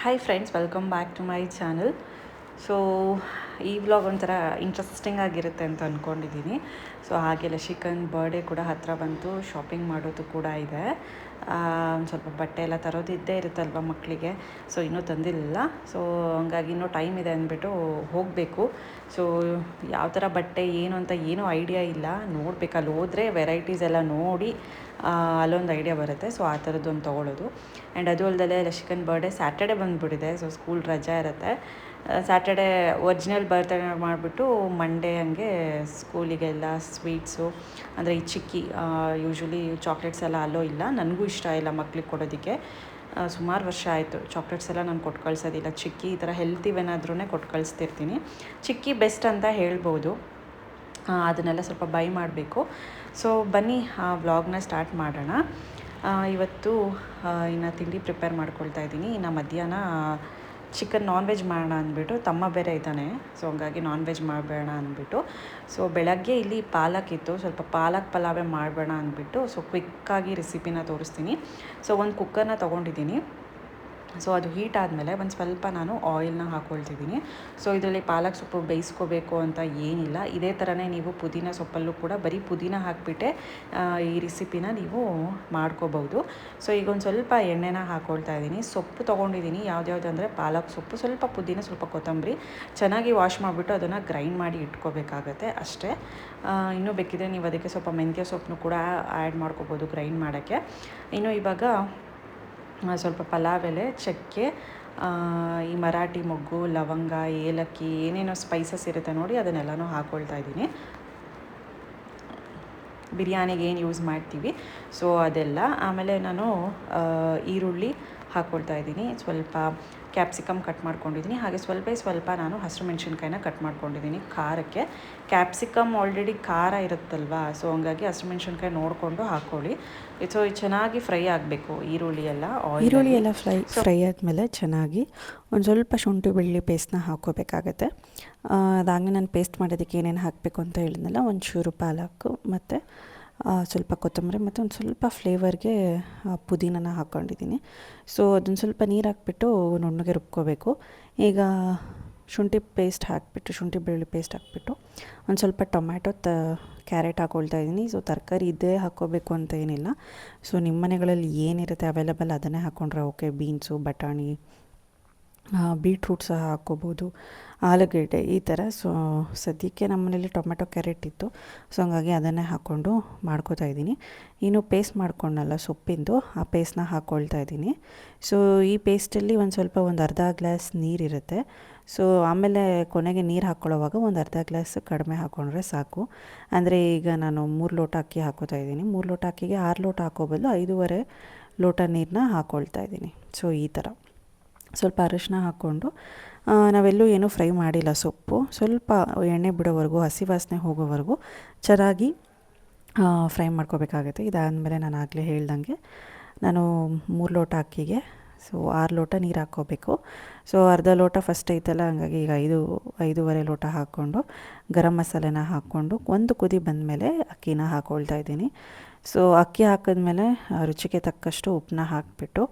Hi friends, welcome back to my channel. So ಈ vlog ಒಂಥರ interesting ಆಗಿರುತ್ತೆ ಅಂತ ಅಂದ್ಕೊಂಡಿದ್ದೀನಿ. ಸೊ ಹಾಗೆ ಲಶಿಕನ್ ಬರ್ಡೇ ಕೂಡ ಹತ್ತಿರ ಬಂತು, ಶಾಪಿಂಗ್ ಮಾಡೋದು ಕೂಡ ಇದೆ. ಒಂದು ಸ್ವಲ್ಪ ಬಟ್ಟೆ ಎಲ್ಲ ತರೋದು ಇದ್ದೇ ಇರುತ್ತಲ್ವ ಮಕ್ಕಳಿಗೆ. ಸೊ ಇನ್ನೂ ತಂದಿಲ್ಲ. ಸೊ ಹಂಗಾಗಿ ಇನ್ನೂ ಟೈಮ್ ಇದೆ ಅಂದ್ಬಿಟ್ಟು ಹೋಗಬೇಕು. ಸೊ ಯಾವ ಥರ ಬಟ್ಟೆ ಏನು ಅಂತ ಏನೂ ಐಡಿಯಾ ಇಲ್ಲ, ನೋಡಬೇಕು. ಅಲ್ಲಿ ಹೋದರೆ ವೆರೈಟೀಸ್ ಎಲ್ಲ ನೋಡಿ ಅಲ್ಲೊಂದು ಐಡಿಯಾ ಬರುತ್ತೆ. ಸೊ ಆ ಥರದ್ದೊಂದು ತೊಗೊಳ್ಳೋದು. ಆ್ಯಂಡ್ ಅದು ಅಲ್ಲದೆ ಲಶಿಕನ್ ಬರ್ಡೇ ಸ್ಯಾಟರ್ಡೆ ಬಂದುಬಿಟ್ಟಿದೆ. ಸೊ ಸ್ಕೂಲ್ ರಜೆ ಇರುತ್ತೆ. ಸ್ಯಾಟರ್ಡೇ ಒರಿಜಿನಲ್ ಬರ್ತ್ಡೇ ಮಾಡಿಬಿಟ್ಟು ಮಂಡೇ ಹಂಗೆ ಸ್ಕೂಲಿಗೆಲ್ಲ ಸ್ವೀಟ್ಸು, ಅಂದರೆ ಈ ಚಿಕ್ಕಿ ಯೂಶ್ವಲಿ ಚಾಕ್ಲೇಟ್ಸ್ ಎಲ್ಲ ಅಲ್ಲೋ ಇಲ್ಲ, ನನಗೂ ಇಷ್ಟ ಇಲ್ಲ ಮಕ್ಳಿಗೆ ಕೊಡೋದಕ್ಕೆ. ಸುಮಾರು ವರ್ಷ ಆಯಿತು ಚಾಕ್ಲೇಟ್ಸ್ ಎಲ್ಲ ನಾನು ಕೊಟ್ಟು ಕಳಿಸೋದಿಲ್ಲ. ಚಿಕ್ಕಿ ಈ ಥರ ಹೆಲ್ತಿವೇನಾದ್ರೂ ಕೊಟ್ಟು ಕಳಿಸ್ತಿರ್ತೀನಿ. ಚಿಕ್ಕಿ ಬೆಸ್ಟ್ ಅಂತ ಹೇಳ್ಬೋದು. ಅದನ್ನೆಲ್ಲ ಸ್ವಲ್ಪ ಬೈ ಮಾಡಬೇಕು. ಸೊ ಬನ್ನಿ ವ್ಲಾಗ್ನ ಸ್ಟಾರ್ಟ್ ಮಾಡೋಣ. ಇವತ್ತು ಇನ್ನು ತಿಂಡಿ ಪ್ರಿಪೇರ್ ಮಾಡ್ಕೊಳ್ತಾ ಇದ್ದೀನಿ. ಇನ್ನು ಮಧ್ಯಾಹ್ನ ಚಿಕನ್ ನಾನ್ ವೆಜ್ ಮಾಡೋಣ ಅಂದ್ಬಿಟ್ಟು, ತಮ್ಮ ಬೇರೆ ಇದ್ದಾನೆ. ಸೊ ಹಂಗಾಗಿ ನಾನ್ ವೆಜ್ ಮಾಡಬೇಡ ಅಂದ್ಬಿಟ್ಟು, ಸೊ ಬೆಳಗ್ಗೆ ಇಲ್ಲಿ ಪಾಲಕ್ ಇತ್ತು, ಸ್ವಲ್ಪ ಪಾಲಕ್ ಪಲಾವೇ ಮಾಡಬೇಡ ಅಂದ್ಬಿಟ್ಟು, ಸೊ ಕ್ವಿಕ್ಕಾಗಿ ರೆಸಿಪಿನ ತೋರಿಸ್ತೀನಿ. ಸೊ ಒಂದು ಕುಕ್ಕರ್ನ ತೊಗೊಂಡಿದ್ದೀನಿ. ಸೊ ಅದು ಹೀಟ್ ಆದಮೇಲೆ ಒಂದು ಸ್ವಲ್ಪ ನಾನು ಆಯಿಲ್ನ ಹಾಕ್ಕೊಳ್ತಿದ್ದೀನಿ. ಸೊ ಇದರಲ್ಲಿ ಪಾಲಕ್ ಸೊಪ್ಪು ಬೇಯಿಸ್ಕೋಬೇಕು ಅಂತ ಏನಿಲ್ಲ. ಇದೇ ಥರನೇ ನೀವು ಪುದೀನ ಸೊಪ್ಪಲ್ಲೂ ಕೂಡ ಬರೀ ಪುದೀನ ಹಾಕಿಬಿಟ್ಟೆ ಈ ರೆಸಿಪಿನ ನೀವು ಮಾಡ್ಕೋಬೋದು. ಸೊ ಈಗ ಒಂದು ಸ್ವಲ್ಪ ಎಣ್ಣೆನ ಹಾಕ್ಕೊಳ್ತಾ ಇದ್ದೀನಿ. ಸೊಪ್ಪು ತೊಗೊಂಡಿದ್ದೀನಿ. ಯಾವ್ದ್ಯಾವ್ದು ಅಂದರೆ ಪಾಲಕ್ ಸೊಪ್ಪು, ಸ್ವಲ್ಪ ಪುದೀನ, ಸ್ವಲ್ಪ ಕೊತ್ತಂಬರಿ. ಚೆನ್ನಾಗಿ ವಾಶ್ ಮಾಡಿಬಿಟ್ಟು ಅದನ್ನು ಗ್ರೈಂಡ್ ಮಾಡಿ ಇಟ್ಕೋಬೇಕಾಗತ್ತೆ ಅಷ್ಟೇ. ಇನ್ನೂ ಬೇಕಿದ್ರೆ ನೀವು ಅದಕ್ಕೆ ಸ್ವಲ್ಪ ಮೆಂತ್ಯ ಸೊಪ್ಪನ್ನು ಕೂಡ ಆ್ಯಡ್ ಮಾಡ್ಕೋಬೋದು ಗ್ರೈಂಡ್ ಮಾಡೋಕ್ಕೆ. ಇನ್ನು ಇವಾಗ ಸ್ವಲ್ಪ ಪಲಾವ್ ಎಲೆ, ಚಕ್ಕೆ, ಈ ಮರಾಠಿ ಮೊಗ್ಗು, ಲವಂಗ, ಏಲಕ್ಕಿ, ಏನೇನೋ ಸ್ಪೈಸಸ್ ಇರುತ್ತೆ ನೋಡಿ, ಅದನ್ನೆಲ್ಲನೂ ಹಾಕ್ಕೊಳ್ತಾ ಇದ್ದೀನಿ. ಬಿರಿಯಾನಿಗೆ ಏನು ಯೂಸ್ ಮಾಡ್ತೀವಿ ಸೊ ಅದೆಲ್ಲ. ಆಮೇಲೆ ನಾನು ಈರುಳ್ಳಿ ಹಾಕ್ಕೊಳ್ತಾ ಇದ್ದೀನಿ, ಸ್ವಲ್ಪ ಕ್ಯಾಪ್ಸಿಕಮ್ ಕಟ್ ಮಾಡ್ಕೊಂಡಿದ್ದೀನಿ, ಹಾಗೆ ಸ್ವಲ್ಪ ನಾನು ಹಸಿರು ಮೆಣಸಿನ್ಕಾಯಿನ ಕಟ್ ಮಾಡ್ಕೊಂಡಿದ್ದೀನಿ ಖಾರಕ್ಕೆ. ಕ್ಯಾಪ್ಸಿಕಮ್ ಆಲ್ರೆಡಿ ಖಾರ ಇರುತ್ತಲ್ವ, ಸೊ ಹಂಗಾಗಿ ಹಸಿರು ಮೆಣಸಿನ್ಕಾಯಿ ನೋಡಿಕೊಂಡು ಹಾಕ್ಕೊಳ್ಳಿ. ಸೊ ಚೆನ್ನಾಗಿ ಫ್ರೈ ಆಗಬೇಕು ಈರುಳ್ಳಿ ಎಲ್ಲ ಫ್ರೈ ಆದಮೇಲೆ ಚೆನ್ನಾಗಿ ಒಂದು ಸ್ವಲ್ಪ ಶುಂಠಿ ಬೆಳ್ಳುಳ್ಳಿ ಪೇಸ್ಟ್ನ ಹಾಕ್ಕೋಬೇಕಾಗತ್ತೆ. ಅದಾಗಲೇ ನಾನು ಪೇಸ್ಟ್ ಮಾಡೋದಕ್ಕೆ ಏನೇನು ಹಾಕಬೇಕು ಅಂತ ಹೇಳಿದ್ನಲ್ಲ, ಒಂಚೂರು ಪಾಲಕ್ ಮತ್ತು ಸ್ವಲ್ಪ ಕೊತ್ತಂಬರಿ ಮತ್ತು ಒಂದು ಸ್ವಲ್ಪ ಫ್ಲೇವರ್ಗೆ ಪುದೀನನ ಹಾಕ್ಕೊಂಡಿದ್ದೀನಿ. ಸೊ ಅದನ್ನು ಸ್ವಲ್ಪ ನೀರು ಹಾಕ್ಬಿಟ್ಟು ನುಣ್ಣಗೆ ರುಬ್ಕೋಬೇಕು. ಈಗ ಶುಂಠಿ ಬೆಳ್ಳುಳ್ಳಿ ಪೇಸ್ಟ್ ಹಾಕ್ಬಿಟ್ಟು ಒಂದು ಸ್ವಲ್ಪ ಟೊಮ್ಯಾಟೊ, ಕ್ಯಾರೆಟ್ ಹಾಕ್ಕೊಳ್ತಾ ಇದ್ದೀನಿ. ಸೊ ತರಕಾರಿ ಇದ್ದೇ ಹಾಕ್ಕೋಬೇಕು ಅಂತ ಏನಿಲ್ಲ. ಸೊ ನಿಮ್ಮ ಮನೆಗಳಲ್ಲಿ ಏನಿರುತ್ತೆ ಅವೈಲೇಬಲ್ ಅದನ್ನೇ ಹಾಕ್ಕೊಂಡ್ರೆ ಓಕೆ. ಬೀನ್ಸು, ಬಟಾಣಿ, ಬೀಟ್ರೂಟ್ ಸಹ ಹಾಕ್ಕೋಬೋದು, ಆಲೂಗೆಡ್ಡೆ ಈ ಥರ. ಸೊ ಸದ್ಯಕ್ಕೆ ನಮ್ಮ ಮನೇಲಿ ಟೊಮೆಟೊ, ಕ್ಯಾರೆಟ್ ಇತ್ತು, ಸೊ ಹಂಗಾಗಿ ಅದನ್ನೇ ಹಾಕ್ಕೊಂಡು ಮಾಡ್ಕೋತಾ ಇದ್ದೀನಿ. ಇನ್ನು ಪೇಸ್ಟ್ ಮಾಡ್ಕೊಂಡಲ್ಲ ಸೊಪ್ಪಿಂದು, ಆ ಪೇಸ್ಟ್ನ ಹಾಕ್ಕೊಳ್ತಾ ಇದ್ದೀನಿ. ಸೊ ಈ ಪೇಸ್ಟಲ್ಲಿ ಒಂದು ಅರ್ಧ ಗ್ಲಾಸ್ ನೀರಿರುತ್ತೆ. ಸೊ ಆಮೇಲೆ ಕೊನೆಗೆ ನೀರು ಹಾಕ್ಕೊಳ್ಳೋವಾಗ ಒಂದು ಅರ್ಧ ಗ್ಲಾಸ್ ಕಡಿಮೆ ಹಾಕ್ಕೊಂಡ್ರೆ ಸಾಕು. ಅಂದರೆ ಈಗ ನಾನು 3 ಲೋಟ ಅಕ್ಕಿ ಹಾಕ್ಕೋತಾ ಇದ್ದೀನಿ. 3 ಲೋಟ ಅಕ್ಕಿಗೆ 6 ಲೋಟ ಹಾಕೋಬದಲು 5.5 ಲೋಟ ನೀರನ್ನ ಹಾಕ್ಕೊಳ್ತಾ ಇದ್ದೀನಿ. ಸೊ ಈ ಥರ ಸ್ವಲ್ಪ ಅರಿಶಿನ ಹಾಕ್ಕೊಂಡು, ನಾವೆಲ್ಲೂ ಏನೂ ಫ್ರೈ ಮಾಡಿಲ್ಲ. ಸೊಪ್ಪು ಸ್ವಲ್ಪ ಎಣ್ಣೆ ಬಿಡೋವರೆಗೂ, ಹಸಿ ವಾಸನೆ ಹೋಗೋವರೆಗೂ ಚೆನ್ನಾಗಿ ಫ್ರೈ ಮಾಡ್ಕೋಬೇಕಾಗುತ್ತೆ. ಇದಾದಮೇಲೆ ನಾನು ಆಗಲೇ ಹೇಳ್ದಂಗೆ ನಾನು 3 ಲೋಟ ಅಕ್ಕಿಗೆ 6 ಲೋಟ ನೀರು ಹಾಕ್ಕೋಬೇಕು. ಸೊ ಅರ್ಧ ಲೋಟ ಫಸ್ಟ್ ಐತಲ್ಲ, ಹಂಗಾಗಿ ಈಗ 5.5 ಲೋಟ ಹಾಕ್ಕೊಂಡು ಗರಂ ಮಸಾಲೆನ ಹಾಕ್ಕೊಂಡು ಒಂದು ಕುದಿ ಬಂದಮೇಲೆ ಅಕ್ಕಿನ ಹಾಕ್ಕೊಳ್ತಾ ಇದ್ದೀನಿ. ಸೊ ಅಕ್ಕಿ ಹಾಕಿದ್ಮೇಲೆ ರುಚಿಗೆ ತಕ್ಕಷ್ಟು ಉಪ್ಪನ್ನ ಹಾಕಿಬಿಟ್ಟು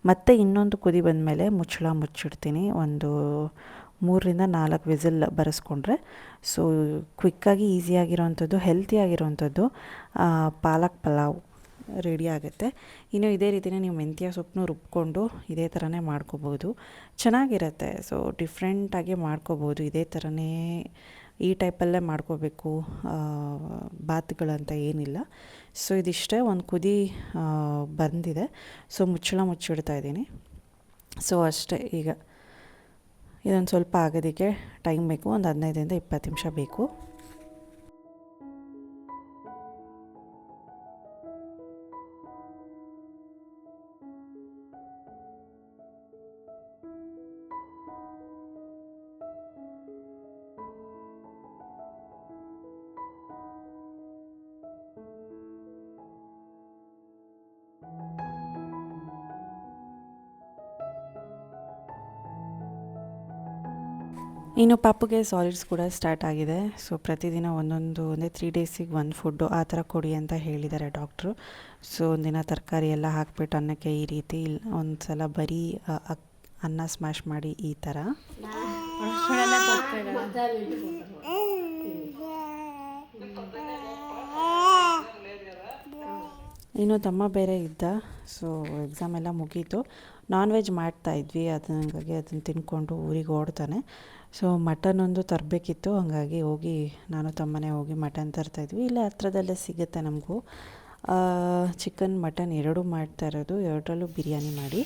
ಮತ್ತೆ ಇನ್ನೊಂದು ಕುದಿ ಬಂದಮೇಲೆ ಮುಚ್ಚಿಡ್ತೀನಿ. ಒಂದು 3-4 ವಿಸಿಲ್ ಬರೆಸ್ಕೊಂಡ್ರೆ ಸೊ ಕ್ವಿಕ್ಕಾಗಿ ಈಸಿಯಾಗಿರೋವಂಥದ್ದು, ಹೆಲ್ತಿಯಾಗಿರೋವಂಥದ್ದು ಪಾಲಕ್ ಪಲಾವ್ ರೆಡಿ ಆಗುತ್ತೆ. ಇನ್ನು ಇದೇ ರೀತಿಯೇ ನೀವು ಮೆಂತ್ಯ ಸೊಪ್ಪನ್ನು ರುಬ್ಕೊಂಡು ಇದೇ ಥರನೇ ಮಾಡ್ಕೋಬೋದು, ಚೆನ್ನಾಗಿರುತ್ತೆ. ಸೊ ಡಿಫ್ರೆಂಟಾಗಿ ಮಾಡ್ಕೋಬೋದು. ಇದೇ ಥರನೇ ಈ ಟೈಪಲ್ಲೇ ಮಾಡ್ಕೋಬೇಕು ಬಾತ್ಗಳಂತ ಏನಿಲ್ಲ. ಸೊ ಇದಿಷ್ಟೇ, ಒಂದು ಕುದಿ ಬಂದಿದೆ. ಸೊ ಮುಚ್ಚಿಡ್ತಾ ಇದ್ದೀನಿ. ಸೊ ಅಷ್ಟೇ. ಈಗ ಇದೊಂದು ಸ್ವಲ್ಪ ಆಗೋದಕ್ಕೆ ಟೈಮ್ ಬೇಕು, ಒಂದು 15-20 ನಿಮಿಷ ಬೇಕು. ಇನ್ನು ಪಾಪುಗೆ ಸಾಲಿಡ್ಸ್ ಕೂಡ ಸ್ಟಾರ್ಟ್ ಆಗಿದೆ. ಸೊ ಪ್ರತಿದಿನ ಅಂದರೆ 3 ಡೇಸಿಗೆ 1 ಫುಡ್ಡು ಆ ಥರ ಕೊಡಿ ಅಂತ ಹೇಳಿದ್ದಾರೆ ಡಾಕ್ಟ್ರು. ಸೊ ಒಂದಿನ ತರಕಾರಿ ಎಲ್ಲ ಹಾಕಿಬಿಟ್ಟು ಅನ್ನಕ್ಕೆ ಈ ರೀತಿ, ಒಂದು ಸಲ ಬರೀ ಅನ್ನ ಸ್ಮ್ಯಾಶ್ ಮಾಡಿ ಈ ಥರ. ಇನ್ನು ತಮ್ಮ ಬೇರೆ ಇದ್ದ, ಸೊ ಎಕ್ಸಾಮ್ ಎಲ್ಲ ಮುಗೀತು. ನಾನ್ ವೆಜ್ ಮಾಡ್ತಾಯಿದ್ವಿ, ಹಂಗಾಗಿ ಅದನ್ನು ತಿನ್ಕೊಂಡು ಊರಿಗೆ ಓಡ್ತಾನೆ. ಸೊ ಮಟನ್ ಒಂದು ತರಬೇಕಿತ್ತು, ಹಂಗಾಗಿ ಹೋಗಿ ನಾನು ತಮ್ಮನೇ ಹೋಗಿ ಮಟನ್ ತರ್ತಾಯಿದ್ವಿ. ಇಲ್ಲೇ ಹತ್ರದಲ್ಲೇ ಸಿಗುತ್ತೆ ನಮಗೂ. ಚಿಕನ್ ಮಟನ್ ಎರಡೂ ಮಾಡ್ತಾ ಇರೋದು, ಎರಡರಲ್ಲೂ ಬಿರಿಯಾನಿ ಮಾಡಿ.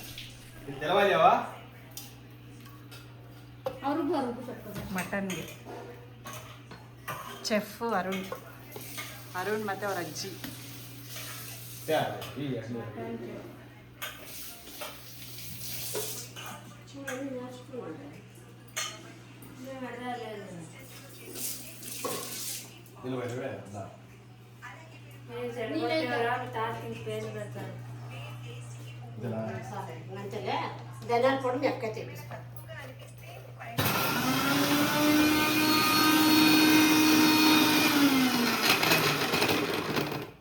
ಮಟನ್ಗೆ ಚೆಫ್ ಅರುಣ್ ಮತ್ತು ಅವ್ರ ಅಜ್ಜಿ.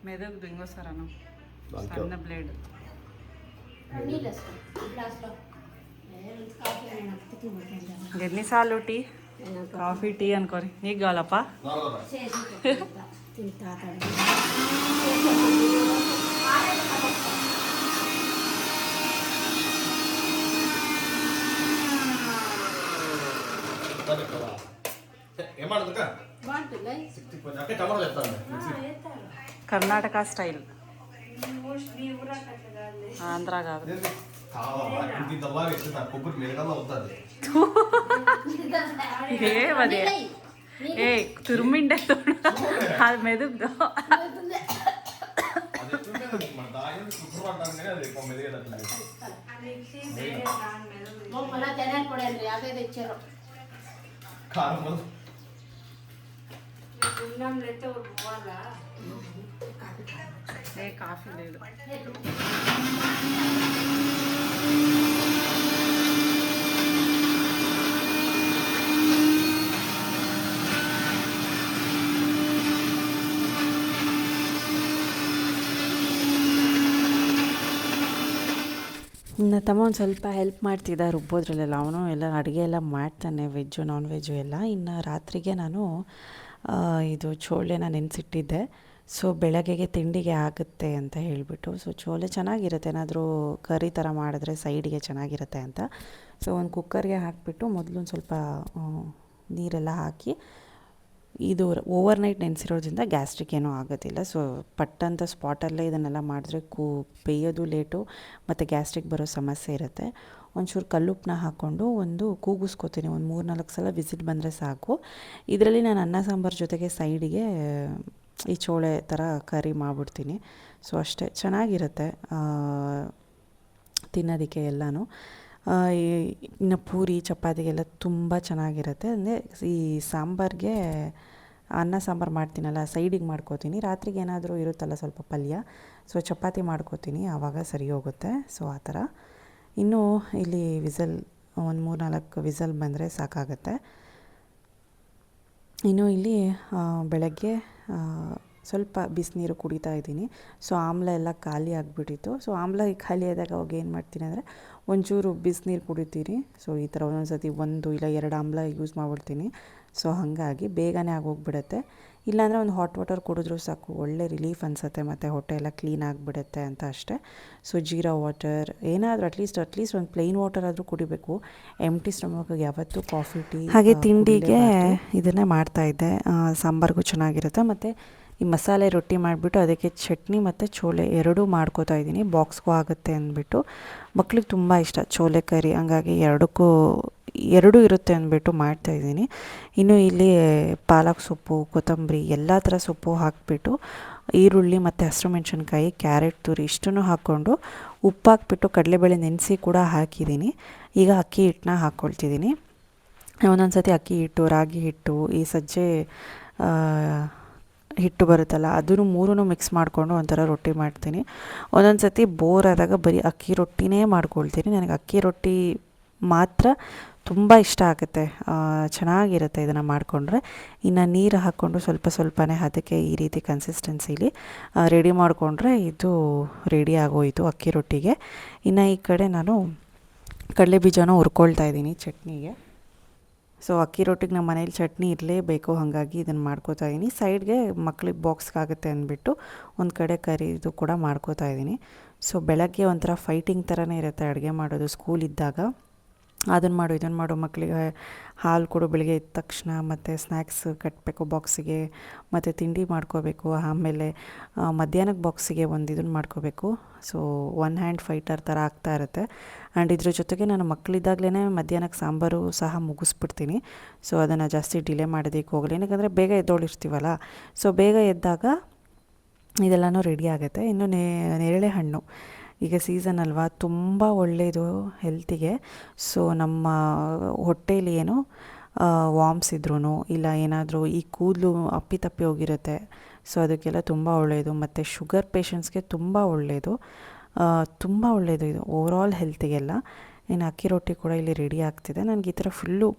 మెదకు దింగోసారను సన్న బ్లేడ్ ఎన్నిసార్లు టీ కాఫీ టీ అనుకోని నీకు కావాలప్ప కర్ణాటక స్టైల్, ఆంధ్ర కాదు. ఏమది ఏ తురుమిండే అది మెదుగుదో. ఏ కాఫీ లేదు. ನನ್ನ ತಮ್ಮ ಒಂದು ಸ್ವಲ್ಪ ಹೆಲ್ಪ್ ಮಾಡ್ತಿದ್ದ ರುಬ್ಬೋದ್ರಲ್ಲೆಲ್ಲ. ಅವನು ಎಲ್ಲ ಅಡುಗೆ ಎಲ್ಲ ಮಾಡ್ತಾನೆ, ವೆಜ್ಜು ನಾನ್ ವೆಜ್ಜು ಎಲ್ಲ. ಇನ್ನು ರಾತ್ರಿಗೆ ನಾನು ಇದು ಚೋಳೆನ ನೆನೆಸಿಟ್ಟಿದ್ದೆ. ಸೊ ಬೆಳಗ್ಗೆಗೆ ತಿಂಡಿಗೆ ಆಗುತ್ತೆ ಅಂತ ಹೇಳಿಬಿಟ್ಟು. ಸೊ ಚೋಲೆ ಚೆನ್ನಾಗಿರುತ್ತೆ, ಏನಾದರೂ ಕರಿ ಥರ ಮಾಡಿದ್ರೆ ಸೈಡಿಗೆ ಚೆನ್ನಾಗಿರುತ್ತೆ ಅಂತ. ಸೊ ಒಂದು ಕುಕ್ಕರ್ಗೆ ಹಾಕಿಬಿಟ್ಟು ಮೊದಲೊಂದು ಸ್ವಲ್ಪ ನೀರೆಲ್ಲ ಹಾಕಿ, ಇದು ಓವರ್ ನೈಟ್ ನೆನೆಸಿರೋದ್ರಿಂದ ಗ್ಯಾಸ್ಟ್ರಿಕ್ ಏನೂ ಆಗೋದಿಲ್ಲ. ಸೊ ಪಟ್ಟಂತ ಸ್ಪಾಟಲ್ಲೇ ಇದನ್ನೆಲ್ಲ ಮಾಡಿದ್ರೆ ಬೇಯೋದು ಲೇಟು ಮತ್ತು ಗ್ಯಾಸ್ಟ್ರಿಕ್ ಬರೋ ಸಮಸ್ಯೆ ಇರುತ್ತೆ. ಒಂಚೂರು ಕಲ್ಲುಪ್ಪನ್ನ ಹಾಕ್ಕೊಂಡು ಒಂದು ಕೂಗಿಸ್ಕೊತೀನಿ, ಒಂದು 3-4 ಸಲ ವಿಸಿಲ್ ಬಂದರೆ ಸಾಕು. ಇದರಲ್ಲಿ ನಾನು ಅನ್ನ ಸಾಂಬಾರು ಜೊತೆಗೆ ಸೈಡಿಗೆ ಈ ಚೋಳೆ ಥರ ಕರಿ ಮಾಡಿಬಿಡ್ತೀನಿ. ಸೊ ಅಷ್ಟೇ, ಚೆನ್ನಾಗಿರುತ್ತೆ ತಿನ್ನೋದಕ್ಕೆ ಎಲ್ಲನೂ. ಇನ್ನು ಪೂರಿ ಚಪಾತಿಗೆಲ್ಲ ತುಂಬ ಚೆನ್ನಾಗಿರುತ್ತೆ. ಅಂದರೆ ಈ ಸಾಂಬಾರಿಗೆ ಅನ್ನ ಸಾಂಬಾರು ಮಾಡ್ತೀನಲ್ಲ, ಸೈಡಿಗೆ ಮಾಡ್ಕೋತೀನಿ. ರಾತ್ರಿಗೆ ಏನಾದರೂ ಇರುತ್ತಲ್ಲ ಸ್ವಲ್ಪ ಪಲ್ಯ, ಸೊ ಚಪಾತಿ ಮಾಡ್ಕೋತೀನಿ, ಆವಾಗ ಸರಿ ಹೋಗುತ್ತೆ. ಸೊ ಆ ಥರ. ಇನ್ನು ಇಲ್ಲಿ ವಿಸಲ್ ಒಂದು 3-4 ವಿಸಲ್ ಬಂದರೆ ಸಾಕಾಗುತ್ತೆ. ಇನ್ನು ಇಲ್ಲಿ ಬೆಳಗ್ಗೆ ಸ್ವಲ್ಪ ಬಿಸಿನೀರು ಕುಡಿತಾ ಇದ್ದೀನಿ. ಸೊ ಆಮ್ಲ ಎಲ್ಲ ಖಾಲಿ ಆಗಿಬಿಟ್ಟಿತ್ತು. ಸೊ ಆಮ್ಲ ಖಾಲಿ ಆದಾಗ ಅವಾಗ ಏನು ಮಾಡ್ತೀನಿ ಅಂದರೆ ಒಂಚೂರು ಬಿಸಿನೀರು ಕುಡಿತೀನಿ. ಸೊ ಈ ಥರ ಒಂದೊಂದು ಸತಿ 1 ಇಲ್ಲ 2 ಆಮ್ಲ ಯೂಸ್ ಮಾಡಿಬಿಡ್ತೀನಿ. ಸೊ ಹಾಗಾಗಿ ಬೇಗನೆ ಆಗೋಗ್ಬಿಡುತ್ತೆ. ಇಲ್ಲಾಂದರೆ ಒಂದು ಹಾಟ್ ವಾಟರ್ ಕುಡಿದ್ರೂ ಸಾಕು, ಒಳ್ಳೆ ರಿಲೀಫ್ ಅನಿಸುತ್ತೆ ಮತ್ತು ಹೊಟ್ಟೆ ಎಲ್ಲ ಕ್ಲೀನ್ ಆಗಿಬಿಡುತ್ತೆ ಅಂತ ಅಷ್ಟೇ. ಸೊ ಜೀರಾ ವಾಟರ್ ಏನಾದರೂ ಅಟ್ಲೀಸ್ಟ್ ಒಂದು ಪ್ಲೇನ್ ವಾಟರ್ ಆದರೂ ಕುಡಿಬೇಕು. ಎಂಟಿ ಸ್ಟಮಕ್ಗೆ ಯಾವತ್ತೂ ಕಾಫಿ ಟೀ. ಹಾಗೆ ತಿಂಡಿಗೆ ಇದನ್ನೇ ಮಾಡ್ತಾಯಿದ್ದೆ. ಸಾಂಬಾರಿಗೂ ಚೆನ್ನಾಗಿರುತ್ತೆ. ಮತ್ತು ಈ ಮಸಾಲೆ ರೊಟ್ಟಿ ಮಾಡಿಬಿಟ್ಟು ಅದಕ್ಕೆ ಚಟ್ನಿ ಮತ್ತು ಚೋಲೆ ಎರಡೂ ಮಾಡ್ಕೋತಾ ಇದ್ದೀನಿ, ಬಾಕ್ಸ್ಗೂ ಆಗುತ್ತೆ ಅಂದ್ಬಿಟ್ಟು. ಮಕ್ಳಿಗೆ ತುಂಬ ಇಷ್ಟ ಚೋಲೆ ಕರಿ, ಹಂಗಾಗಿ ಎರಡೂ ಇರುತ್ತೆ ಅಂದ್ಬಿಟ್ಟು ಮಾಡ್ತಾಯಿದ್ದೀನಿ. ಇನ್ನು ಇಲ್ಲಿ ಪಾಲಕ್ ಸೊಪ್ಪು, ಕೊತ್ತಂಬರಿ ಎಲ್ಲ ಥರ ಸೊಪ್ಪು ಹಾಕಿಬಿಟ್ಟು, ಈರುಳ್ಳಿ ಮತ್ತು ಹಸಿರು ಮೆಣಸಿನ್ಕಾಯಿ, ಕ್ಯಾರೆಟ್ ತುರಿ ಇಷ್ಟನ್ನು ಹಾಕ್ಕೊಂಡು ಉಪ್ಪು ಹಾಕ್ಬಿಟ್ಟು ಕಡಲೆಬೇಳೆ ನೆನೆಸಿ ಕೂಡ ಹಾಕಿದ್ದೀನಿ. ಈಗ ಅಕ್ಕಿ ಹಿಟ್ಟನ್ನ ಹಾಕ್ಕೊಳ್ತಿದ್ದೀನಿ. ಒಂದೊಂದು ಸತಿ ಅಕ್ಕಿ ಹಿಟ್ಟು, ರಾಗಿ ಹಿಟ್ಟು, ಈ ಸಜ್ಜೆ ಹಿಟ್ಟು ಬರುತ್ತಲ್ಲ, ಅದನ್ನು 3 ಮಿಕ್ಸ್ ಮಾಡಿಕೊಂಡು ಒಂಥರ ರೊಟ್ಟಿ ಮಾಡ್ತೀನಿ. ಒಂದೊಂದು ಸತಿ ಬೋರ್ ಆದಾಗ ಬರೀ ಅಕ್ಕಿ ರೊಟ್ಟಿನೇ ಮಾಡ್ಕೊಳ್ತೀನಿ. ನನಗೆ ಅಕ್ಕಿ ರೊಟ್ಟಿ ಮಾತ್ರ ತುಂಬ ಇಷ್ಟ ಆಗುತ್ತೆ, ಚೆನ್ನಾಗಿರುತ್ತೆ ಇದನ್ನು ಮಾಡಿಕೊಂಡ್ರೆ. ಇನ್ನು ನೀರು ಹಾಕ್ಕೊಂಡು ಸ್ವಲ್ಪನೇ ಅದಕ್ಕೆ ಈ ರೀತಿ ಕನ್ಸಿಸ್ಟೆನ್ಸಿಲಿ ರೆಡಿ ಮಾಡಿಕೊಂಡ್ರೆ ಇದು ರೆಡಿ ಆಗೋಯಿತು ಅಕ್ಕಿ ರೊಟ್ಟಿಗೆ. ಇನ್ನು ಈ ಕಡೆ ನಾನು ಕಡಲೆ ಬೀಜನ ಹುರ್ಕೊಳ್ತಾ ಇದ್ದೀನಿ ಚಟ್ನಿಗೆ. ಸೊ ಅಕ್ಕಿ ರೊಟ್ಟಿಗೆ ನಮ್ಮ ಮನೇಲಿ ಚಟ್ನಿ ಇರಲೇಬೇಕು, ಹಾಗಾಗಿ ಇದನ್ನು ಮಾಡ್ಕೋತಾ ಇದ್ದೀನಿ. ಸೈಡ್ಗೆ ಮಕ್ಳಿಗೆ ಬಾಕ್ಸ್ಗಾಗುತ್ತೆ ಅಂದ್ಬಿಟ್ಟು ಒಂದು ಕಡೆ ಕರಿದು ಕೂಡ ಮಾಡ್ಕೋತಾ ಇದ್ದೀನಿ. ಸೊ ಬೆಳಗ್ಗೆ ಒಂಥರ ಫೈಟಿಂಗ್ ಥರನೇ ಇರುತ್ತೆ ಅಡುಗೆ ಮಾಡೋದು. ಸ್ಕೂಲ್ ಇದ್ದಾಗ ಅದನ್ನು ಮಾಡು ಇದನ್ನು ಮಾಡು, ಮಕ್ಕಳಿಗೆ ಹಾಲು ಕೊಡು ಬೆಳಿಗ್ಗೆ ಎದ್ದ ತಕ್ಷಣ, ಮತ್ತು ಸ್ನ್ಯಾಕ್ಸ್ ಕಟ್ಟಬೇಕು ಬಾಕ್ಸಿಗೆ, ಮತ್ತು ತಿಂಡಿ ಮಾಡ್ಕೋಬೇಕು, ಆಮೇಲೆ ಮಧ್ಯಾಹ್ನಕ್ಕೆ ಬಾಕ್ಸಿಗೆ ಒಂದು ಇದನ್ನು ಮಾಡ್ಕೋಬೇಕು. ಸೊ ಒನ್ ಹ್ಯಾಂಡ್ ಫೈಟರ್ ಥರ ಆಗ್ತಾ ಇರುತ್ತೆ. ಆ್ಯಂಡ್ ಇದ್ರ ಜೊತೆಗೆ ನಾನು ಮಕ್ಕಳಿದ್ದಾಗಲೇ ಮಧ್ಯಾಹ್ನಕ್ಕೆ ಸಾಂಬಾರು ಸಹ ಮುಗಿಸ್ಬಿಡ್ತೀನಿ. ಸೊ ಅದನ್ನು ಜಾಸ್ತಿ ಡಿಲೇ ಮಾಡೋದಕ್ಕೆ ಹೋಗಲಿ, ಏನಕ್ಕೆ ಬೇಗ ಎದ್ದೋಳಿರ್ತೀವಲ್ಲ. ಸೊ ಬೇಗ ಎದ್ದಾಗ ಇದೆಲ್ಲನೂ ರೆಡಿ ಆಗುತ್ತೆ. ಇನ್ನು ನೇರಳೆ ಹಣ್ಣು ಈಗ ಸೀಸನ್ ಅಲ್ವಾ, ತುಂಬ ಒಳ್ಳೆಯದು ಹೆಲ್ತಿಗೆ. ಸೊ ನಮ್ಮ ಹೊಟ್ಟೇಲಿ ಏನು ವಾಮ್ಸ್ ಇದ್ರೂ ಇಲ್ಲ ಏನಾದರೂ ಈ ಕೂದಲು ಅಪ್ಪಿತಪ್ಪಿ ಹೋಗಿರುತ್ತೆ, ಸೊ ಅದಕ್ಕೆಲ್ಲ ತುಂಬ ಒಳ್ಳೆಯದು. ಮತ್ತು ಶುಗರ್ ಪೇಷಂಟ್ಸ್ಗೆ ತುಂಬ ಒಳ್ಳೆಯದು, ತುಂಬ ಒಳ್ಳೆಯದು ಇದು ಓವರಾಲ್ ಹೆಲ್ತಿಗೆಲ್ಲ. ಇನ್ನು ಅಕ್ಕಿ ರೊಟ್ಟಿ ಕೂಡ ಇಲ್ಲಿ ರೆಡಿ ಆಗ್ತಿದೆ. ನನಗೆ ಈ ಥರ ಫುಲ್ಲು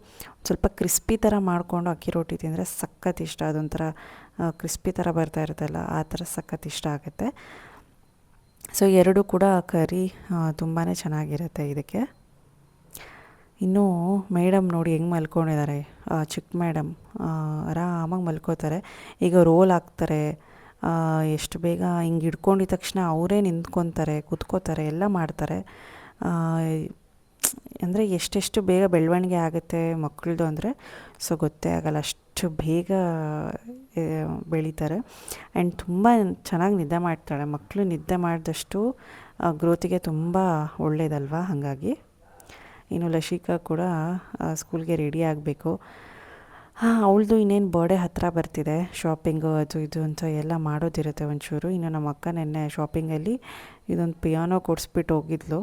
ಸ್ವಲ್ಪ ಕ್ರಿಸ್ಪಿ ಥರ ಮಾಡಿಕೊಂಡು ಅಕ್ಕಿ ರೊಟ್ಟಿ ತಿಂದರೆ ಸಖತ್ ಇಷ್ಟ. ಅದೊಂಥರ ಕ್ರಿಸ್ಪಿ ಥರ ಬರ್ತಾ ಇರುತ್ತಲ್ಲ, ಆ ಥರ ಸಖತ್ ಇಷ್ಟ ಆಗುತ್ತೆ. ಸೊ ಎರಡೂ ಕೂಡ ಕರಿ ತುಂಬಾ ಚೆನ್ನಾಗಿರುತ್ತೆ ಇದಕ್ಕೆ. ಇನ್ನೂ ಮೇಡಮ್ ನೋಡಿ ಹೆಂಗೆ ಮಲ್ಕೊಂಡಿದ್ದಾರೆ, ಚಿಕ್ಕ ಮೇಡಮ್ ಆರಾಮಾಗಿ ಮಲ್ಕೋತಾರೆ. ಈಗ ರೋಲ್ ಹಾಕ್ತಾರೆ, ಎಷ್ಟು ಬೇಗ ಹಿಂಗೆ ಹಿಡ್ಕೊಂಡಿದ ತಕ್ಷಣ ಅವರೇ ನಿಂತ್ಕೊತಾರೆ, ಕೂತ್ಕೋತಾರೆ, ಎಲ್ಲ ಮಾಡ್ತಾರೆ. ಅಂದರೆ ಎಷ್ಟೆಷ್ಟು ಬೇಗ ಬೆಳವಣಿಗೆ ಆಗುತ್ತೆ ಮಕ್ಕಳದು ಅಂದರೆ ಸೊ ಗೊತ್ತೇ ಆಗಲ್ಲ, ಅಷ್ಟು ಬೇಗ ಬೆಳೀತಾರೆ. ಆ್ಯಂಡ್ ತುಂಬ ಚೆನ್ನಾಗಿ ನಿದ್ದೆ ಮಾಡ್ತಾಳೆ. ಮಕ್ಕಳು ನಿದ್ದೆ ಮಾಡಿದಷ್ಟು ಗ್ರೋತಿಗೆ ತುಂಬ ಒಳ್ಳೆಯದಲ್ವ. ಹಾಗಾಗಿ ಇನ್ನು ಲಶಿಕಾ ಕೂಡ ಸ್ಕೂಲ್ಗೆ ರೆಡಿ ಆಗಬೇಕು. ಅವಳದು ಇನ್ನೇನು ಬರ್ಡೇ ಹತ್ತಿರ ಬರ್ತಿದೆ, ಶಾಪಿಂಗು ಅದು ಇದು ಅಂತ ಎಲ್ಲ ಮಾಡೋದಿರುತ್ತೆ ಒಂಚೂರು. ಇನ್ನು ನಮ್ಮ ಅಕ್ಕ ನೆನ್ನೆ ಶಾಪಿಂಗಲ್ಲಿ ಇದೊಂದು ಪಿಯಾನೋ ಕೊಡಿಸ್ಬಿಟ್ಟು ಹೋಗಿದ್ಲು.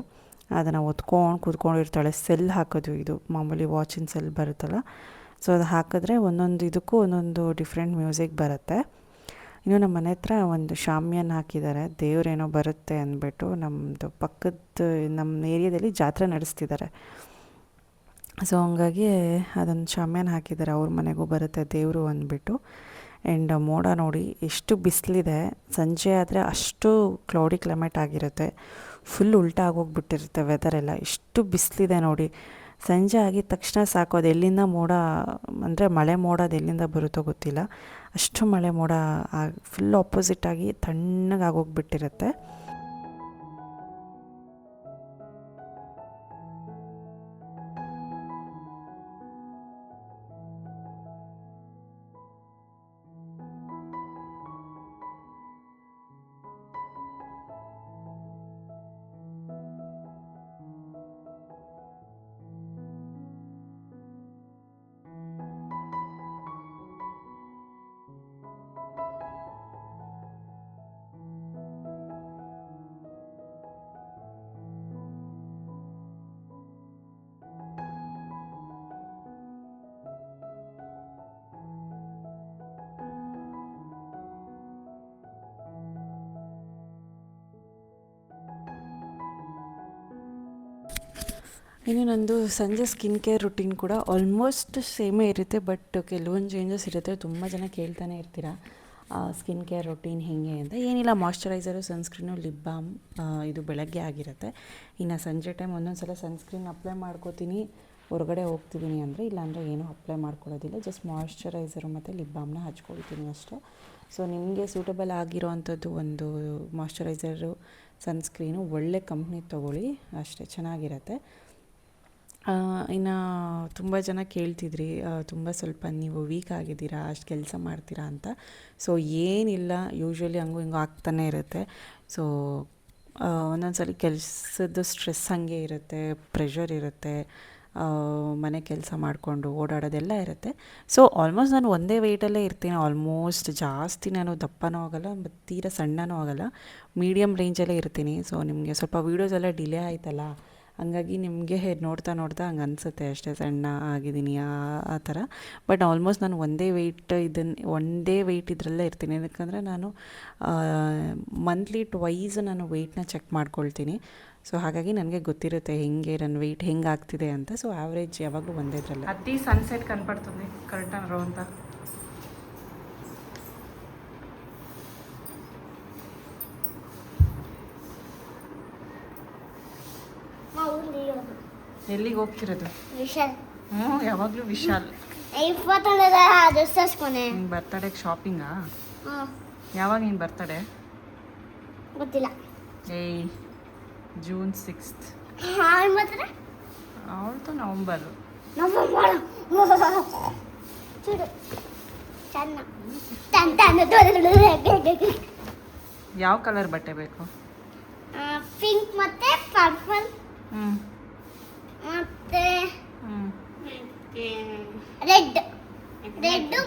ಅದನ್ನು ಒತ್ಕೊಂಡು ಕೂತ್ಕೊಂಡಿರ್ತಾಳೆ. ಸೆಲ್ ಹಾಕೋದು, ಇದು ಮಾಮೂಲಿ ವಾಚಿನ ಸೆಲ್ ಬರುತ್ತಲ್ಲ, ಸೊ ಅದು ಹಾಕಿದ್ರೆ ಒಂದೊಂದು ಇದಕ್ಕೂ ಒಂದೊಂದು ಡಿಫ್ರೆಂಟ್ ಮ್ಯೂಸಿಕ್ ಬರುತ್ತೆ. ಇನ್ನು ನಮ್ಮ ಮನೆ ಹತ್ರ ಒಂದು ಶಾಮಿಯಾನ ಹಾಕಿದ್ದಾರೆ, ದೇವರೇನೋ ಬರುತ್ತೆ ಅಂದ್ಬಿಟ್ಟು. ನಮ್ಮದು ಪಕ್ಕದ ನಮ್ಮ ಏರಿಯಾದಲ್ಲಿ ಜಾತ್ರೆ ನಡೆಸ್ತಿದ್ದಾರೆ. ಸೊ ಹಂಗಾಗಿ ಅದೊಂದು ಶಾಮಿಯಾನ ಹಾಕಿದ್ದಾರೆ, ಅವ್ರ ಮನೆಗೂ ಬರುತ್ತೆ ದೇವರು ಅಂದ್ಬಿಟ್ಟು. ಆ್ಯಂಡ್ ಮೋಡ ನೋಡಿ ಎಷ್ಟು ಬಿಸಿಲಿದೆ. ಸಂಜೆ ಆದರೆ ಅಷ್ಟು ಕ್ಲೌಡಿ ಕ್ಲೈಮೇಟ್ ಆಗಿರುತ್ತೆ, ಫುಲ್ ಉಲ್ಟಾ ಆಗೋಗ್ಬಿಟ್ಟಿರುತ್ತೆ ವೆದರೆಲ್ಲ. ಎಷ್ಟು ಬಿಸಿಲಿದೆ ನೋಡಿ. ಸಂಜೆ ಆಗಿದ ತಕ್ಷಣ ಸಾಕು, ಅದು ಎಲ್ಲಿಂದ ಮೋಡ ಅಂದರೆ ಮಳೆ ಮೋಡ ಅದು ಎಲ್ಲಿಂದ ಬರುತ್ತೋ ಗೊತ್ತಿಲ್ಲ, ಅಷ್ಟು ಮಳೆ ಮೋಡ ಫುಲ್ ಆಪೋಸಿಟಾಗಿ ತಣ್ಣಗೆ ಆಗೋಗ್ಬಿಟ್ಟಿರುತ್ತೆ. ಇನ್ನು ನಂದು ಸಂಜೆ ಸ್ಕಿನ್ ಕೇರ್ ರುಟೀನ್ ಕೂಡ ಆಲ್ಮೋಸ್ಟ್ ಸೇಮೇ ಇರುತ್ತೆ, ಬಟ್ ಕೆಲವೊಂದು ಚೇಂಜಸ್ ಇರುತ್ತೆ. ತುಂಬ ಜನ ಕೇಳ್ತಾನೆ ಇರ್ತೀರ ಸ್ಕಿನ್ ಕೇರ್ ರುಟೀನ್ ಹೇಗೆ ಅಂತ. ಏನಿಲ್ಲ, ಮಾಯ್ಶ್ಚರೈಸರು, ಸನ್ಸ್ಕ್ರೀನು, ಲಿಪ್ ಬಾಮ್ ಇದು ಬೆಳಗ್ಗೆ ಆಗಿರುತ್ತೆ. ಇನ್ನು ಸಂಜೆ ಟೈಮ್ ಒಂದೊಂದು ಸಲ ಸನ್ಸ್ಕ್ರೀನ್ ಅಪ್ಲೈ ಮಾಡ್ಕೋತೀನಿ ಹೊರಗಡೆ ಹೋಗ್ತಿದ್ದೀನಿ ಅಂದರೆ, ಇಲ್ಲಾಂದರೆ ಏನೂ ಅಪ್ಲೈ ಮಾಡ್ಕೊಳ್ಳೋದಿಲ್ಲ. ಜಸ್ಟ್ ಮಾಯ್ಶ್ಚರೈಸರು ಮತ್ತು ಲಿಪ್ ಬಾಮ್ನ ಹಚ್ಕೊಳ್ತೀನಿ ಅಷ್ಟೇ. ಸೊ ನಿಮಗೆ ಸೂಟಬಲ್ ಆಗಿರೋ ಅಂಥದ್ದು ಒಂದು ಮಾಯ್ಶ್ಚರೈಸರು, ಸನ್ಸ್ಕ್ರೀನು ಒಳ್ಳೆ ಕಂಪ್ನಿ ತೊಗೊಳ್ಳಿ, ಅಷ್ಟೇ ಚೆನ್ನಾಗಿರುತ್ತೆ. ಇನ್ನು ತುಂಬ ಜನ ಕೇಳ್ತಿದ್ರಿ, ತುಂಬ ಸ್ವಲ್ಪ ನೀವು ವೀಕ್ ಆಗಿದ್ದೀರಾ, ಅಷ್ಟು ಕೆಲಸ ಮಾಡ್ತೀರಾ ಅಂತ. ಸೊ ಏನಿಲ್ಲ, ಯೂಶ್ವಲಿ ಹಂಗೂ ಹಿಂಗೂ ಆಗ್ತಾನೆ ಇರುತ್ತೆ. ಸೊ ಒಂದೊಂದು ಸಲ ಕೆಲಸದ ಸ್ಟ್ರೆಸ್ ಹಾಗೆ ಇರುತ್ತೆ, ಪ್ರೆಷರ್ ಇರುತ್ತೆ, ಮನೆ ಕೆಲಸ ಮಾಡಿಕೊಂಡು ಓಡಾಡೋದೆಲ್ಲ ಇರುತ್ತೆ. ಸೊ ಆಲ್ಮೋಸ್ಟ್ ನಾನು ಒಂದೇ ವೆಯ್ಟಲ್ಲೇ ಇರ್ತೀನಿ. ಆಲ್ಮೋಸ್ಟ್ ಜಾಸ್ತಿ ನಾನು ದಪ್ಪನೂ ಆಗೋಲ್ಲ ಮತ್ತು ತೀರ ಸಣ್ಣನೂ ಆಗೋಲ್ಲ, ಮೀಡಿಯಮ್ ರೇಂಜಲ್ಲೇ ಇರ್ತೀನಿ. ಸೊ ನಿಮಗೆ ಸ್ವಲ್ಪ ವೀಡಿಯೋಸ್ ಎಲ್ಲ ಡಿಲೇ ಆಯ್ತಲ್ಲ, ಹಂಗಾಗಿ ನಿಮಗೆ ನೋಡ್ತಾ ಹಂಗೆ ಅನಿಸುತ್ತೆ ಅಷ್ಟೇ ಸಣ್ಣ ಆಗಿದ್ದೀನಿ ಆ ಥರ. ಬಟ್ ಆಲ್ಮೋಸ್ಟ್ ನಾನು ಒಂದೇ ವೆಯ್ಟ್ ಇದರಲ್ಲೇ ಇರ್ತೀನಿ. ಯಾಕಂದರೆ ನಾನು ಮಂತ್ಲಿ ಟ್ವೈಸ್ ನಾನು ವೆಯ್ಟ್ನ ಚೆಕ್ ಮಾಡ್ಕೊಳ್ತೀನಿ. ಸೊ ಹಾಗಾಗಿ ನನಗೆ ಗೊತ್ತಿರುತ್ತೆ ಹೆಂಗೆ ನನ್ನ ವೆಯ್ಟ್ ಹೆಂಗೆ ಆಗ್ತಿದೆ ಅಂತ. ಸೊ ಆವ್ರೇಜ್ ಯಾವಾಗಲೂ ಒಂದೇ ಇದರಲ್ಲೇ. అతి సన్సెట్ కనపడుతుంది కర్టన్ రో అంతా. ಎಲ್ಲಿಗೆ ಹೋಗ್ತಿರೋದು? ವಿಶಾಲ್ ಹ್ಞೂ, ಯಾವಾಗಲೂ ವಿಶಾಲ್. 21 ದುಸ್ತರ್ಸ್ಕೊನೆ. ನಿನ್ನ ಬರ್ತಡೇಗೆ ಶಾಪಿಂಗಾ? ಹ್ಞೂ ಯಾವಾಗ ನಿನ್ನ ಬರ್ತಡೇ? ಗೊತ್ತಿಲ್ಲ. ಏಯ್, June 6th. ಹಾಂ ಮಾತ್ರ ಅವಳ್ದು ನವಂಬರು. ಚೂಡು ಚೆನ್ನ ಟನ್ ಯಾವ ಕಲರ್ ಬಟ್ಟೆ ಬೇಕು? ಪಿಂಕ್ ಮತ್ತೆ ಪರ್ಪಲ್ ಹ್ಞೂ ಮತ್ತೆ ಹ್ಞೂ ರೆಡ್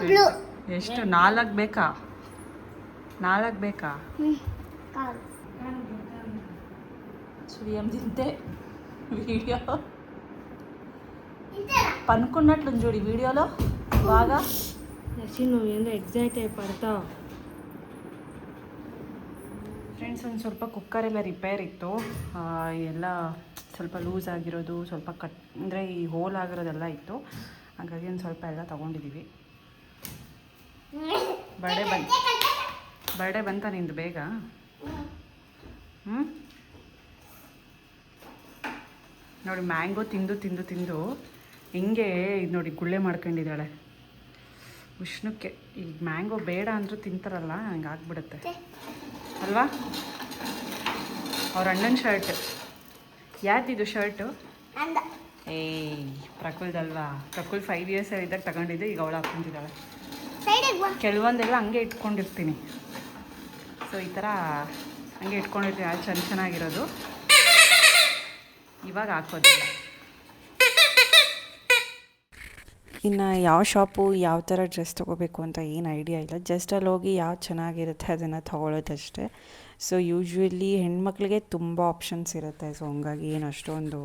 ಬ್ಲೂ. ಎಷ್ಟು? 4 ಬೇಕಾ? 4 ಬೇಕಾ? చూడియం తింటే వీడియో పనుకున్నట్లు చూడు వీడియోలో బాగా. నువ్వు ఏందో ఎగ్జైట్ అయి పడతావు. ಫ್ರೆಂಡ್ಸ್, ಒಂದು ಸ್ವಲ್ಪ ಕುಕ್ಕರೆಲ್ಲ ರಿಪೇರ್ ಇತ್ತು. ಎಲ್ಲ ಸ್ವಲ್ಪ ಲೂಸ್ ಆಗಿರೋದು, ಸ್ವಲ್ಪ ಕಟ್ ಅಂದರೆ ಈ ಹೋಲ್ ಆಗಿರೋದೆಲ್ಲ ಇತ್ತು. ಹಾಗಾಗಿ ಒಂದು ಸ್ವಲ್ಪ ಎಲ್ಲ ತೊಗೊಂಡಿದ್ದೀವಿ. ಬರ್ಡೇ ಬಂತ ನಿಂದು ಬೇಗ? ಹ್ಞೂ ನೋಡಿ, ಮ್ಯಾಂಗೋ ತಿಂದು ತಿಂದು ತಿಂದು ಹಿಂಗೆ ಇದು ನೋಡಿ ಗುಳ್ಳೆ ಮಾಡ್ಕೊಂಡಿದ್ದಾಳೆ ಉಷ್ಣಕ್ಕೆ. ಈಗ ಮ್ಯಾಂಗೋ ಬೇಡ ಅಂದರೂ ತಿಂತಾರಲ್ಲ, ಹಂಗೆ ಆಗ್ಬಿಡುತ್ತೆ ಅಲ್ವಾ? ಅವ್ರ ಅಣ್ಣನ ಶರ್ಟ್. ಯಾರ್ದಿದು ಶರ್ಟು? ಏಯ್, ಪ್ರಕುಲ್ದಲ್ವಾ? ಪ್ರಕುಲ್ 5 years ಇದ್ದಾಗ ತಗೊಂಡಿದ್ದೆ, ಈಗ ಅವಳು ಹಾಕ್ಕೊಂಡಿದ್ದಾಳೆ. ಕೆಲವೊಂದೆಲ್ಲ ಹಂಗೆ ಇಟ್ಕೊಂಡಿರ್ತೀನಿ. ಸೊ ಈ ಥರ ಹಂಗೆ ಇಟ್ಕೊಂಡಿರ್ತೀನಿ, ಅದು ಚೆನ್ನಾಗಿರೋದು. ಇವಾಗ ಹಾಕೋದಿಲ್ಲ. ಇನ್ನು ಯಾವ ಶಾಪು ಯಾವ ಥರ ಡ್ರೆಸ್ ತೊಗೋಬೇಕು ಅಂತ ಏನು ಐಡಿಯಾ ಇಲ್ಲ. ಜಸ್ಟ್ ಅಲ್ಲಿ ಹೋಗಿ ಯಾವ್ದು ಚೆನ್ನಾಗಿರುತ್ತೆ ಅದನ್ನು ತೊಗೊಳ್ಳೋದಷ್ಟೇ. ಸೊ ಯೂಶ್ವಲಿ ಹೆಣ್ಮಕ್ಳಿಗೆ ತುಂಬ ಆಪ್ಷನ್ಸ್ ಇರುತ್ತೆ. ಸೊ ಹಂಗಾಗಿ ಏನು ಅಷ್ಟೊಂದು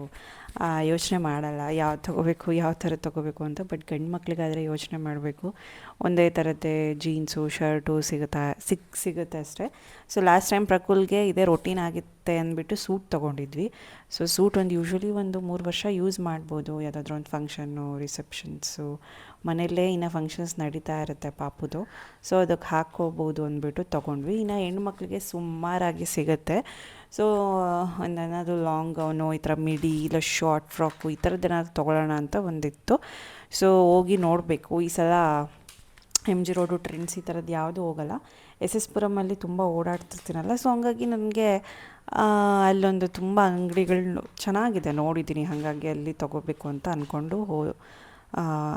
ಯೋಚನೆ ಮಾಡಲ್ಲ ಯಾವ್ದು ತೊಗೋಬೇಕು, ಯಾವ ಥರ ತೊಗೋಬೇಕು ಅಂತ. ಬಟ್ ಗಂಡು ಮಕ್ಳಿಗಾದರೆ ಯೋಚನೆ ಮಾಡಬೇಕು. ಒಂದೇ ಥರದ್ದೇ ಜೀನ್ಸು ಶರ್ಟು ಸಿಗುತ್ತೆ ಅಷ್ಟೇ. ಸೊ ಲಾಸ್ಟ್ ಟೈಮ್ ಪ್ರಕುಲ್ಗೆ ಇದೇ ರೊಟೀನ್ ಆಗಿತ್ತೆ ಅಂದ್ಬಿಟ್ಟು ಸೂಟ್ ತೊಗೊಂಡಿದ್ವಿ. ಸೊ ಸೂಟ್ ಒಂದು ಯೂಶ್ವಲಿ 3 ವರ್ಷ ಯೂಸ್ ಮಾಡ್ಬೋದು. ಯಾವುದಾದ್ರೂ ಒಂದು ಫಂಕ್ಷನ್ನು, ರಿಸೆಪ್ಷನ್ಸು, ಮನೆಯಲ್ಲೇ ಇನ್ನು ಫಂಕ್ಷನ್ಸ್ ನಡೀತಾ ಇರುತ್ತೆ ಪಾಪುದು. ಸೊ ಅದಕ್ಕೆ ಹಾಕ್ಕೋಬೋದು ಅಂದ್ಬಿಟ್ಟು ತೊಗೊಂಡ್ವಿ. ಇನ್ನು ಹೆಣ್ಮಕ್ಳಿಗೆ ಸುಮಾರಾಗಿ ಸಿಗುತ್ತೆ. ಸೊ ಒಂದೇನಾದರೂ ಲಾಂಗ್ ಗೌನು, ಈ ಥರ ಮಿಡಿ ಇಲ್ಲ ಶಾರ್ಟ್ ಫ್ರಾಕು, ಈ ಥರದ್ದು ಏನಾದರೂ ತೊಗೊಳ್ಳೋಣ ಅಂತ ಒಂದಿತ್ತು. ಸೊ ಹೋಗಿ ನೋಡಬೇಕು. ಈ ಸಲ MG ರೋಡು, ಟ್ರೆಂಡ್ಸ್ ಈ ಥರದ್ದು ಯಾವುದೂ ಹೋಗಲ್ಲ. SS ಪುರಮಲ್ಲಿ ತುಂಬ ಓಡಾಡ್ತಿರ್ತೀನಲ್ಲ. ಸೊ ಹಂಗಾಗಿ ನನಗೆ ಅಲ್ಲೊಂದು ತುಂಬ ಅಂಗಡಿಗಳು ಚೆನ್ನಾಗಿದೆ ನೋಡಿದ್ದೀನಿ. ಹಾಗಾಗಿ ಅಲ್ಲಿ ತೊಗೋಬೇಕು ಅಂತ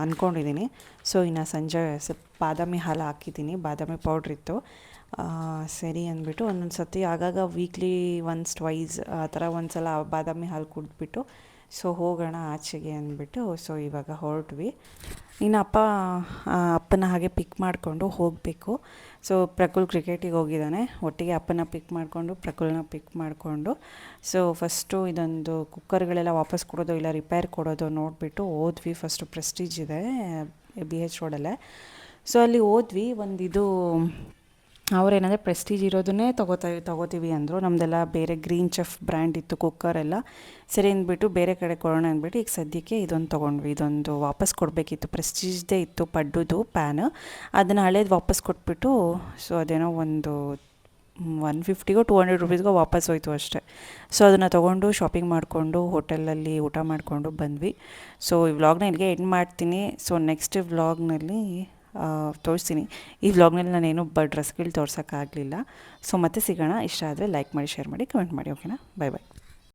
ಅಂದ್ಕೊಂಡಿದ್ದೀನಿ. ಸೊ ಇನ್ನು ಸಂಜೆ ಸ್ವಲ್ಪ ಬಾದಾಮಿ ಹಾಲು ಹಾಕಿದ್ದೀನಿ, ಬಾದಾಮಿ ಪೌಡ್ರಿತ್ತು. ಸರಿ ಅಂದ್ಬಿಟ್ಟು ಒಂದೊಂದು ಸರ್ತಿ ಆಗಾಗ ವೀಕ್ಲಿ ಒನ್ಸ್ ಟ್ವೈಸ್ ಆ ಥರ ಒಂದು ಸಲ ಬಾದಾಮಿ ಹಾಲು ಕುಡಿದ್ಬಿಟ್ಟು ಸೊ ಹೋಗೋಣ ಆಚೆಗೆ ಅಂದ್ಬಿಟ್ಟು ಸೊ ಇವಾಗ ಹೊರಟ್ವಿ. ಇನ್ನು ಅಪ್ಪನ ಹಾಗೆ ಪಿಕ್ ಮಾಡಿಕೊಂಡು ಹೋಗಬೇಕು. ಸೊ ಪ್ರಕುಲ್ ಕ್ರಿಕೆಟಿಗೆ ಹೋಗಿದ್ದಾನೆ. ಒಟ್ಟಿಗೆ ಅಪ್ಪನ ಪಿಕ್ ಮಾಡಿಕೊಂಡು ಪ್ರಕುಲ್ನ ಪಿಕ್ ಮಾಡಿಕೊಂಡು ಸೊ ಫಸ್ಟು ಇದೊಂದು ಕುಕ್ಕರ್ಗಳೆಲ್ಲ ವಾಪಸ್ ಕೊಡೋದು ಇಲ್ಲ ರಿಪೇರ್ ಕೊಡೋದು ನೋಡಿಬಿಟ್ಟು ಹೋದ್ವಿ. ಫಸ್ಟು ಪ್ರೆಸ್ಟೀಜ್ ಇದೆ BH ರೋಡಲ್ಲೇ. ಸೊ ಅಲ್ಲಿ ಹೋದ್ವಿ. ಒಂದಿದು ಅವರೇನಂದರೆ ಪ್ರೆಸ್ಟೀಜ್ ಇರೋದನ್ನೇ ತೊಗೋತೀವಿ ಅಂದರು. ನಮ್ಮದೆಲ್ಲ ಬೇರೆ ಗ್ರೀನ್ ಚೆಫ್ ಬ್ರ್ಯಾಂಡ್ ಇತ್ತು ಕುಕ್ಕರೆಲ್ಲ. ಸರಿ ಅಂದ್ಬಿಟ್ಟು ಬೇರೆ ಕಡೆ ಕೊಡೋಣ ಅಂದ್ಬಿಟ್ಟು ಈಗ ಸದ್ಯಕ್ಕೆ ಇದೊಂದು ತೊಗೊಂಡ್ವಿ. ಇದೊಂದು ವಾಪಸ್ ಕೊಡಬೇಕಿತ್ತು, ಪ್ರೆಸ್ಟೀಜ್ದೇ ಇತ್ತು ಪಡ್ಡುದು ಪ್ಯಾನ್. ಅದನ್ನು ಹಳೇದು ವಾಪಸ್ ಕೊಟ್ಬಿಟ್ಟು ಸೊ ಅದೇನೋ ಒಂದು 150ಗೋ 200 ರೂಪೀಸ್ಗೋ ವಾಪಸ್ ಹೋಯ್ತು ಅಷ್ಟೇ. ಸೊ ಅದನ್ನು ತೊಗೊಂಡು ಶಾಪಿಂಗ್ ಮಾಡಿಕೊಂಡು ಹೋಟೆಲಲ್ಲಿ ಊಟ ಮಾಡಿಕೊಂಡು ಬಂದ್ವಿ. ಸೊ ಈ ವ್ಲಾಗ್ನ ಇಲ್ಲಿಗೆ ಎಂಡ್ ಮಾಡ್ತೀನಿ. ಸೊ ನೆಕ್ಸ್ಟ್ ವ್ಲಾಗ್ನಲ್ಲಿ ತೋರಿಸ್ತೀನಿ. ಈ ವ್ಲಾಗ್ನಲ್ಲಿ ನಾನೇನು ಡ್ರೆಸ್ಗಳು ತೋರ್ಸೋಕ್ಕಾಗಲಿಲ್ಲ. ಸೊ ಮತ್ತೆ ಸಿಗೋಣ. ಇಷ್ಟ ಆದರೆ ಲೈಕ್ ಮಾಡಿ, ಶೇರ್ ಮಾಡಿ, ಕಮೆಂಟ್ ಮಾಡಿ. ಓಕೆನಾ? ಬಾಯ್ ಬಾಯ್.